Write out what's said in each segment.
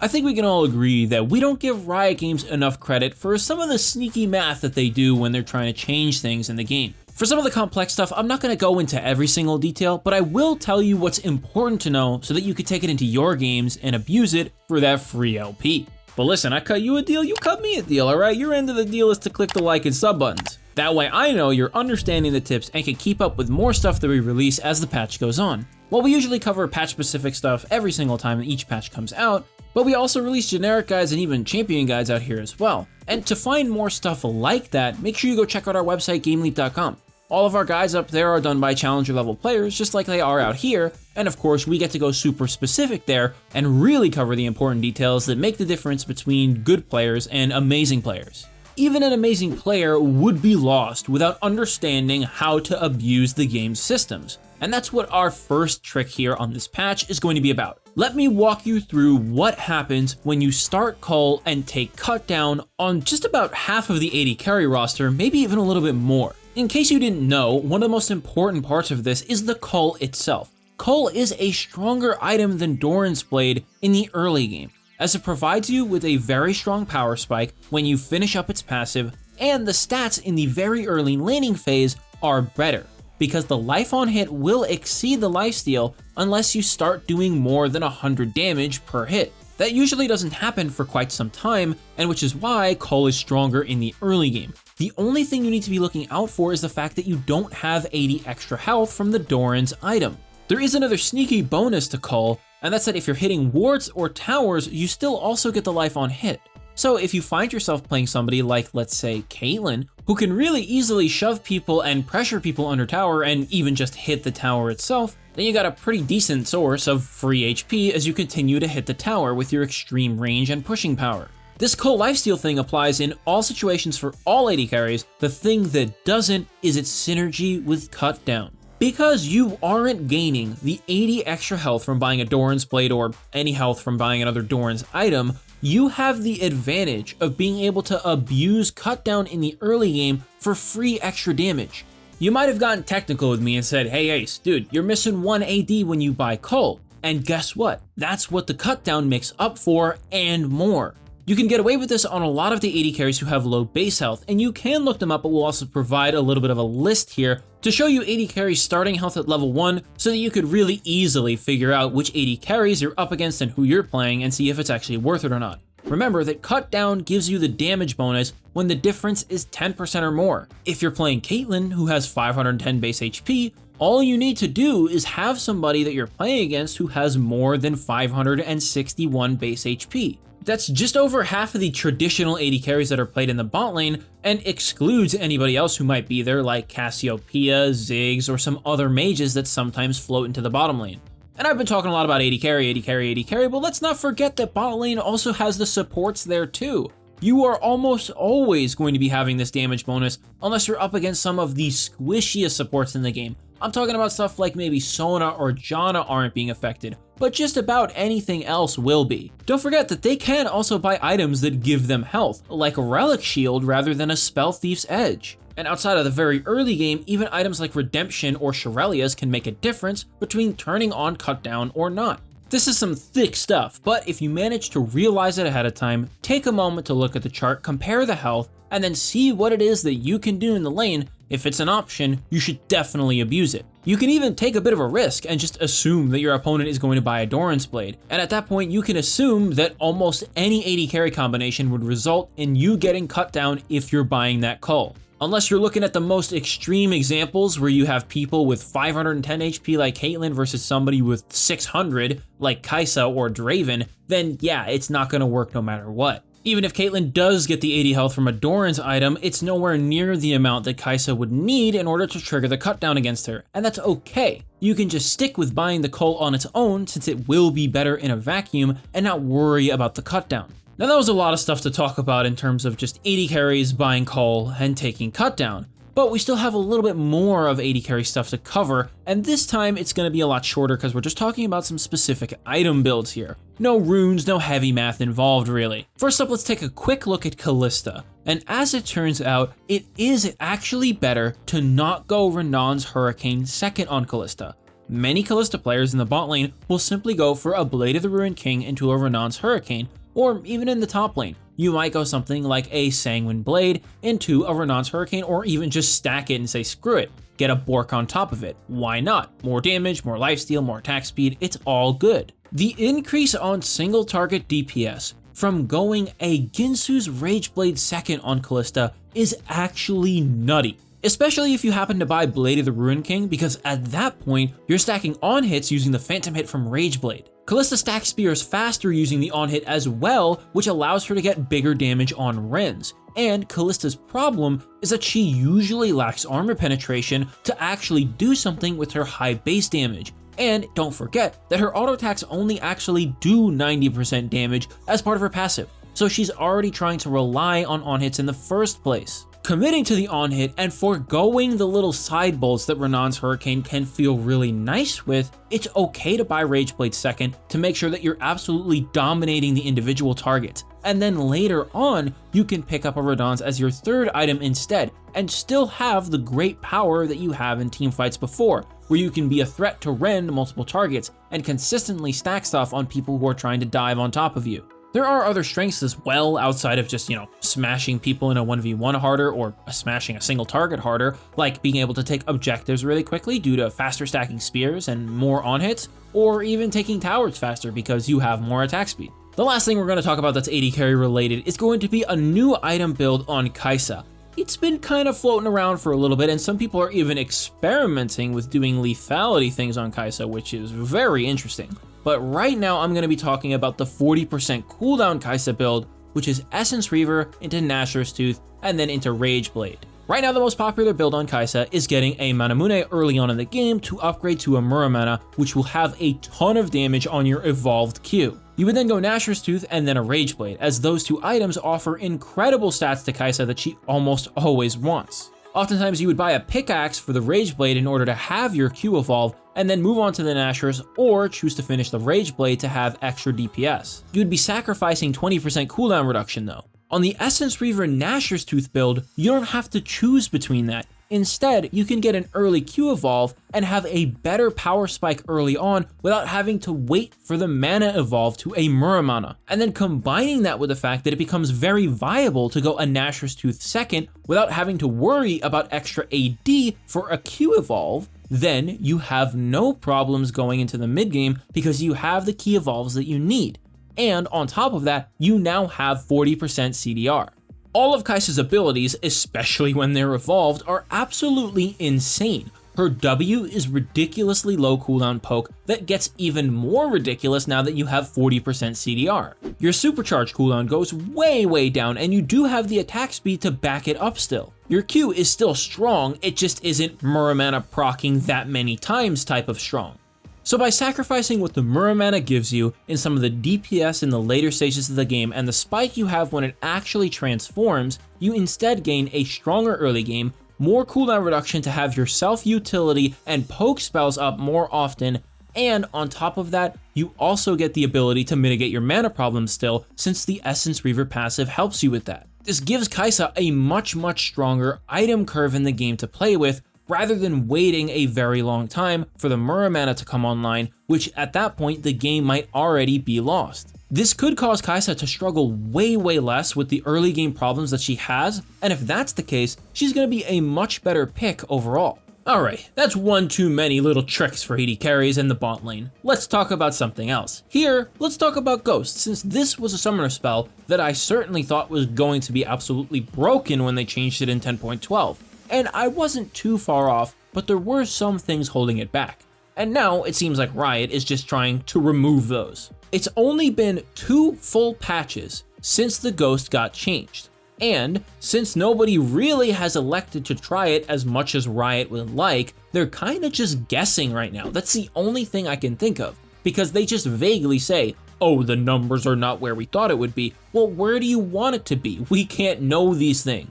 I think we can all agree that we don't give Riot Games enough credit for some of the sneaky math that they do when they're trying to change things in the game. For some of the complex stuff, I'm not going to go into every single detail, but I will tell you what's important to know so that you can take it into your games and abuse it for that free LP. But listen, I cut you a deal, you cut me a deal, alright? Your end of the deal is to click the like and sub buttons. That way I know you're understanding the tips and can keep up with more stuff that we release as the patch goes on. Well, we usually cover patch-specific stuff every single time that each patch comes out, but we also release generic guides and even champion guides out here as well. And to find more stuff like that, make sure you go check out our website, GameLeap.com. All of our guides up there are done by challenger level players, just like they are out here, and of course we get to go super specific there and really cover the important details that make the difference between good players and amazing players. Even an amazing player would be lost without understanding how to abuse the game's systems. And that's what our first trick here on this patch is going to be about. Let me walk you through what happens when you start CULL and take cut down on just about half of the AD carry roster, maybe even a little bit more. In case you didn't know, one of the most important parts of this is the CULL itself. CULL is a stronger item than Doran's Blade in the early game, as it provides you with a very strong power spike when you finish up its passive, and the stats in the very early laning phase are better, because the life on hit will exceed the lifesteal unless you start doing more than 100 damage per hit. That usually doesn't happen for quite some time, and which is why CULL is stronger in the early game. The only thing you need to be looking out for is the fact that you don't have 80 extra health from the Doran's item. There is another sneaky bonus to CULL, and that's that if you're hitting wards or towers, you still also get the life on hit. So if you find yourself playing somebody like, let's say, Caitlyn, who can really easily shove people and pressure people under tower and even just hit the tower itself, then you got a pretty decent source of free HP as you continue to hit the tower with your extreme range and pushing power. This CULL lifesteal thing applies in all situations for all AD carries. The thing that doesn't is its synergy with cut down. Because you aren't gaining the 80 extra health from buying a Doran's Blade or any health from buying another Doran's item, you have the advantage of being able to abuse cut down in the early game for free extra damage. You might have gotten technical with me and said, hey Ace, dude, you're missing 1 AD when you buy CULL. And guess what? That's what the cut down makes up for and more. You can get away with this on a lot of the AD carries who have low base health, and you can look them up, but we'll also provide a little bit of a list here to show you AD carries starting health at level 1 so that you could really easily figure out which AD carries you're up against and who you're playing and see if it's actually worth it or not. Remember that cut down gives you the damage bonus when the difference is 10% or more. If you're playing Caitlyn, who has 510 base HP, all you need to do is have somebody that you're playing against who has more than 561 base HP. That's just over half of the traditional AD carries that are played in the bot lane and excludes anybody else who might be there like Cassiopeia, Ziggs, or some other mages that sometimes float into the bottom lane. And I've been talking a lot about AD carry, but let's not forget that bot lane also has the supports there too. You are almost always going to be having this damage bonus unless you're up against some of the squishiest supports in the game. I'm talking about stuff like maybe Sona or Janna aren't being affected, but just about anything else will be. Don't forget that they can also buy items that give them health, like a Relic Shield rather than a Spell Thief's Edge. And outside of the very early game, even items like Redemption or Shirelia's can make a difference between turning on cut down or not. This is some thick stuff, but if you manage to realize it ahead of time, take a moment to look at the chart, compare the health, and then see what it is that you can do in the lane. If it's an option, you should definitely abuse it. You can even take a bit of a risk and just assume that your opponent is going to buy a Doran's Blade, and at that point you can assume that almost any AD carry combination would result in you getting cut down if you're buying that CULL. Unless you're looking at the most extreme examples where you have people with 510 HP like Caitlyn versus somebody with 600 like Kaisa or Draven, then yeah, it's not going to work no matter what. Even if Caitlyn does get the 80 health from a Doran's item, it's nowhere near the amount that Kaisa would need in order to trigger the cut down against her, and that's okay. You can just stick with buying the CULL on its own since it will be better in a vacuum and not worry about the cut down. Now that was a lot of stuff to talk about in terms of just AD carries, buying CULL, and taking cut down. But we still have a little bit more of AD carry stuff to cover, and this time it's going to be a lot shorter because we're just talking about some specific item builds here. No runes, no heavy math involved really. First up, let's take a quick look at Kalista. And as it turns out, it is actually better to not go RUNAAN'S Hurricane second on Kalista. Many Kalista players in the bot lane will simply go for a Blade of the Ruined King into a RUNAAN'S Hurricane, or even in the top lane, you might go something like a Sanguine Blade into a RUNAAN'S Hurricane, or even just stack it and say screw it, get a Bork on top of it. Why not? More damage, more lifesteal, more attack speed, it's all good. The increase on single target DPS from going a Ginsu's Rageblade second on Kalista is actually nutty. Especially if you happen to buy Blade of the Ruined King, because at that point, you're stacking on hits using the Phantom hit from Rageblade. Kalista stacks spears faster using the on hit as well, which allows her to get bigger damage on Rens. And Kalista's problem is that she usually lacks armor penetration to actually do something with her high base damage. And don't forget that her auto attacks only actually do 90% damage as part of her passive, so she's already trying to rely on hits in the first place. Committing to the on-hit and foregoing the little side bolts that RUNAAN'S Hurricane can feel really nice with, it's okay to buy Rageblade second to make sure that you're absolutely dominating the individual targets. And then later on, you can pick up a RUNAAN'S as your third item instead, and still have the great power that you have in teamfights before, where you can be a threat to rend multiple targets and consistently stack stuff on people who are trying to dive on top of you. There are other strengths as well outside of just, smashing people in a 1v1 harder or smashing a single target harder, like being able to take objectives really quickly due to faster stacking spears and more on hits, or even taking towers faster because you have more attack speed. The last thing we're going to talk about that's AD carry related is going to be a new item build on Kaisa. It's been kind of floating around for a little bit, and some people are even experimenting with doing lethality things on Kaisa, which is very interesting. But right now I'm going to be talking about the 40% cooldown Kaisa build, which is Essence Reaver into Nashor's Tooth and then into Rageblade. Right now the most popular build on Kaisa is getting a Manamune early on in the game to upgrade to a Muramana, which will have a ton of damage on your evolved Q. You would then go Nashor's Tooth and then a Rageblade, as those two items offer incredible stats to Kaisa that she almost always wants. Oftentimes you would buy a pickaxe for the Rageblade in order to have your Q evolve, and then move on to the Nashor's, or choose to finish the Rageblade to have extra DPS. You would be sacrificing 20% cooldown reduction though. On the Essence Reaver Nashor's Tooth build, you don't have to choose between that. Instead, you can get an early Q evolve and have a better power spike early on without having to wait for the mana evolve to a Muramana. And then combining that with the fact that it becomes very viable to go a Nashor's Tooth second without having to worry about extra AD for a Q evolve, then you have no problems going into the mid game because you have the key evolves that you need. And on top of that, you now have 40% CDR. All of Kaisa's abilities, especially when they're evolved, are absolutely insane. Her W is ridiculously low cooldown poke that gets even more ridiculous now that you have 40% CDR. Your supercharge cooldown goes way down, and you do have the attack speed to back it up still. Your Q is still strong, it just isn't Muramana proccing that many times type of strong. So by sacrificing what the Muramana gives you in some of the DPS in the later stages of the game and the spike you have when it actually transforms, you instead gain a stronger early game, more cooldown reduction to have your self-utility and poke spells up more often, and on top of that, you also get the ability to mitigate your mana problems still, since the Essence Reaver passive helps you with that. This gives Kaisa a much stronger item curve in the game to play with, rather than waiting a very long time for the Muramana to come online, which at that point the game might already be lost. This could cause Kaisa to struggle way less with the early game problems that she has, and if that's the case, she's going to be a much better pick overall. Alright, that's one too many little tricks for AD carries in the bot lane. Let's talk about something else. Here, let's talk about Ghost, since this was a summoner spell that I certainly thought was going to be absolutely broken when they changed it in 10.12. And I wasn't too far off, but there were some things holding it back. And now it seems like Riot is just trying to remove those. It's only been 2 full patches since the Ghost got changed. And since nobody really has elected to try it as much as Riot would like, they're kinda just guessing right now. That's the only thing I can think of, because they just vaguely say, oh, the numbers are not where we thought it would be. Well, where do you want it to be? We can't know these things.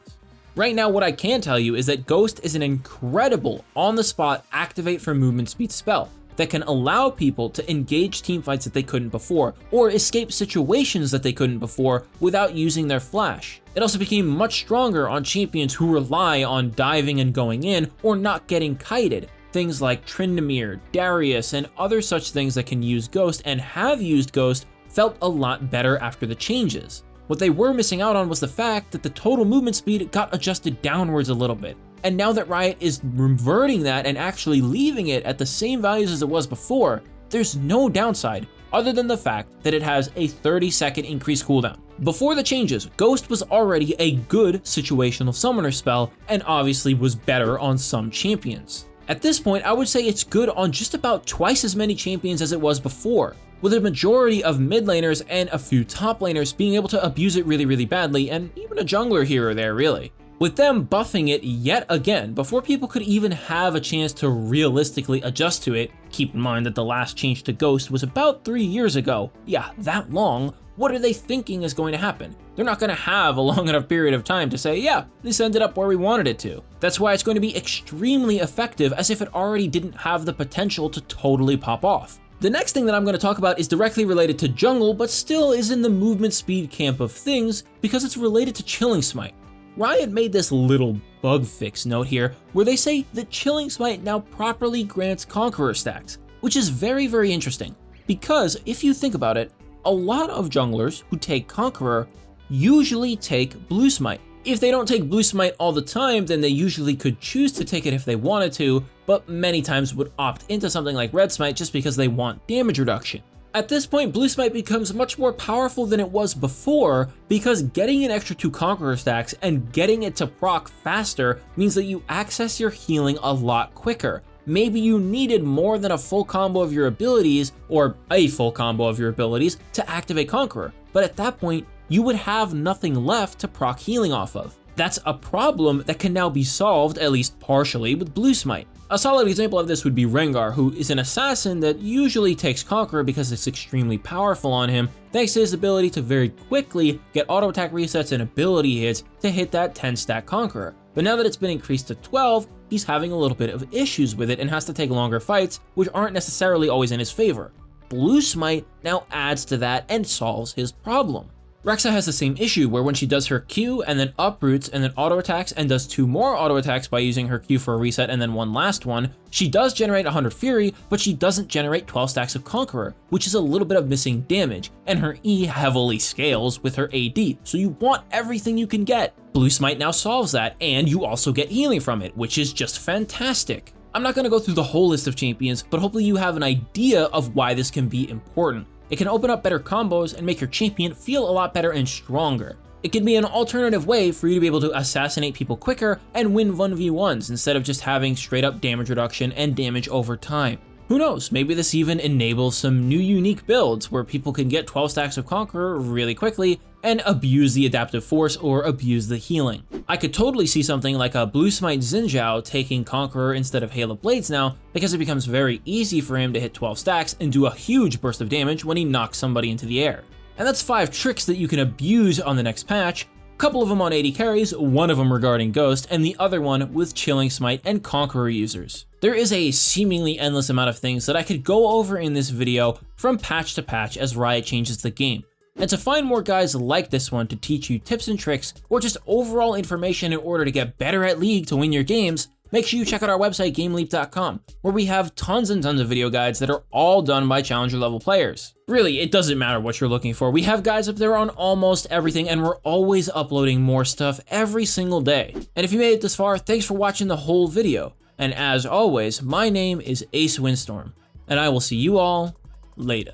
Right now, what I can tell you is that Ghost is an incredible on-the-spot activate for movement speed spell that can allow people to engage teamfights that they couldn't before, or escape situations that they couldn't before without using their flash. It also became much stronger on champions who rely on diving and going in or not getting kited, things like Tryndamere, Darius, and other such things that can use Ghost and have used Ghost felt a lot better after the changes. What they were missing out on was the fact that the total movement speed got adjusted downwards a little bit. And now that Riot is reverting that and actually leaving it at the same values as it was before, there's no downside other than the fact that it has a 30-second increased cooldown. Before the changes, Ghost was already a good situational summoner spell and obviously was better on some champions. At this point, I would say it's good on just about twice as many champions as it was before, with a majority of mid laners and a few top laners being able to abuse it really badly, and even a jungler here or there really. With them buffing it yet again before people could even have a chance to realistically adjust to it. Keep in mind that the last change to Ghost was about 3 years ago. Yeah, that long. What are they thinking is going to happen? They're not going to have a long enough period of time to say, yeah, this ended up where we wanted it to. That's why it's going to be extremely effective, as if it already didn't have the potential to totally pop off. The next thing that I'm going to talk about is directly related to jungle, but still is in the movement speed camp of things because it's related to Chilling Smite. Riot made this little bug fix note here where they say that Chilling Smite now properly grants Conqueror stacks, which is very interesting, because if you think about it, a lot of junglers who take Conqueror usually take Blue Smite. If they don't take Blue Smite all the time, then they usually could choose to take it if they wanted to, but many times would opt into something like Red Smite just because they want damage reduction. At this point, Blue Smite becomes much more powerful than it was before, because getting an extra 2 Conqueror stacks and getting it to proc faster means that you access your healing a lot quicker. Maybe you needed more than a full combo of your abilities, or a full combo of your abilities, to activate Conqueror, but at that point, you would have nothing left to proc healing off of. That's a problem that can now be solved, at least partially, with Blue Smite. A solid example of this would be Rengar, who is an assassin that usually takes Conqueror because it's extremely powerful on him, thanks to his ability to very quickly get auto attack resets and ability hits to hit that 10-stack Conqueror. But now that it's been increased to 12, he's having a little bit of issues with it and has to take longer fights, which aren't necessarily always in his favor. Blue Smite now adds to that and solves his problem. Rexa has the same issue where when she does her Q and then uproots and then auto attacks and does 2 more auto attacks by using her Q for a reset and then one last one, she does generate 100 Fury, but she doesn't generate 12 stacks of Conqueror, which is a little bit of missing damage, and her E heavily scales with her AD, so you want everything you can get. Blue Smite now solves that, and you also get healing from it, which is just fantastic. I'm not going to go through the whole list of champions, but hopefully you have an idea of why this can be important. It can open up better combos and make your champion feel a lot better and stronger. It can be an alternative way for you to be able to assassinate people quicker and win 1v1s instead of just having straight up damage reduction and damage over time. Who knows, maybe this even enables some new unique builds where people can get 12 stacks of Conqueror really quickly and abuse the adaptive force or abuse the healing. I could totally see something like a Blue Smite Xin Zhao taking Conqueror instead of Hail of Blades now, because it becomes very easy for him to hit 12 stacks and do a huge burst of damage when he knocks somebody into the air. And that's 5 tricks that you can abuse on the next patch, a couple of them on AD carries, one of them regarding Ghost, and the other one with Chilling Smite and Conqueror users. There is a seemingly endless amount of things that I could go over in this video from patch to patch as Riot changes the game. And to find more guys like this one to teach you tips and tricks, or just overall information in order to get better at League to win your games, make sure you check out our website, GameLeap.com, where we have tons and tons of video guides that are all done by challenger level players. Really, it doesn't matter what you're looking for. We have guides up there on almost everything, and we're always uploading more stuff every single day. And if you made it this far, thanks for watching the whole video. And as always, my name is Ace Windstorm, and I will see you all later.